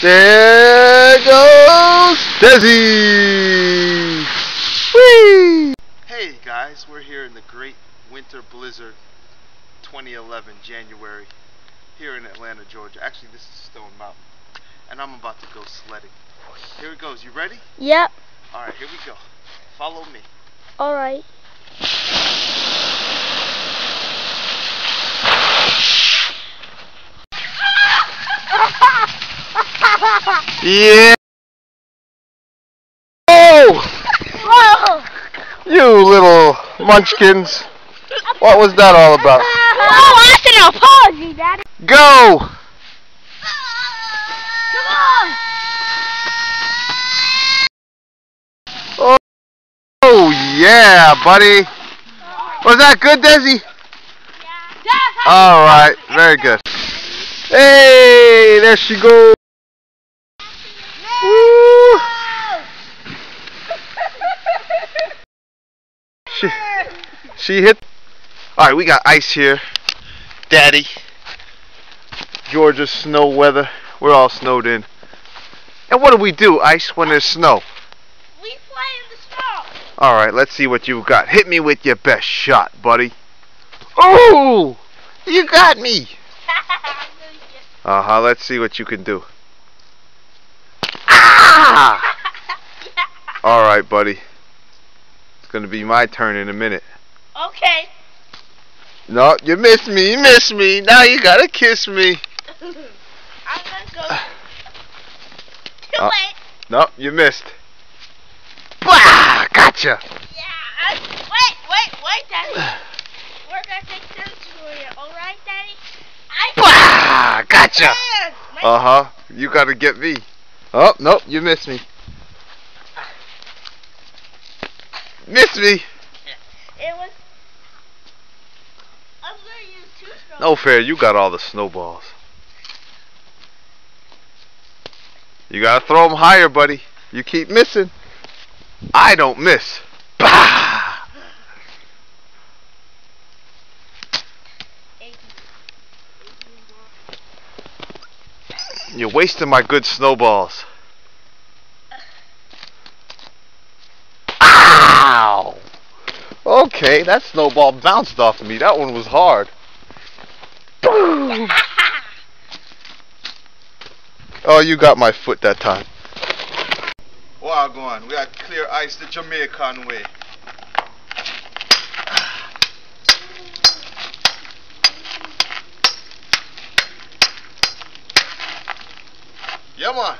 There goes Desi! Whee! Hey guys, we're here in the Great Winter Blizzard 2011 January here in Atlanta, Georgia. Actually, this is Stone Mountain, and I'm about to go sledding. Here it goes. You ready? Yep. Alright, here we go. Follow me. Alright. Yeah! Oh! Whoa! You little munchkins. What was that all about? Oh, that's an apology, Daddy. Go! Come on! Oh yeah, buddy. Was that good, Desi? Yeah. Alright, very good. Hey, there she goes. Woo. She hit. Alright, we got ice here. Daddy. Georgia snow weather. We're all snowed in. And what do we do, Ice, when there's snow? We play in the snow. Alright, let's see what you got. Hit me with your best shot, buddy. Oh! You got me! Uh-huh, let's see what you can do. Ah! Alright, buddy. It's gonna be my turn in a minute. Okay. No, you missed me, you missed me. Now you gotta kiss me. I'm gonna go. Too late. No, you missed. Bah! Gotcha! Yeah. Wait, Daddy. We're gonna take turns for you, alright, Daddy? Bah! Gotcha! Uh-huh. You gotta get me. Oh, nope, you missed me. Missed me! It was... I'm gonna use two snowballs. No fair, you got all the snowballs. You gotta throw them higher, buddy. You keep missing. I don't miss. Bah! You're wasting my good snowballs. Ow! Okay, that snowball bounced off of me. That one was hard. Boom! Oh, you got my foot that time. Wow, go on. We got clear ice the Jamaican way. Yeah, man.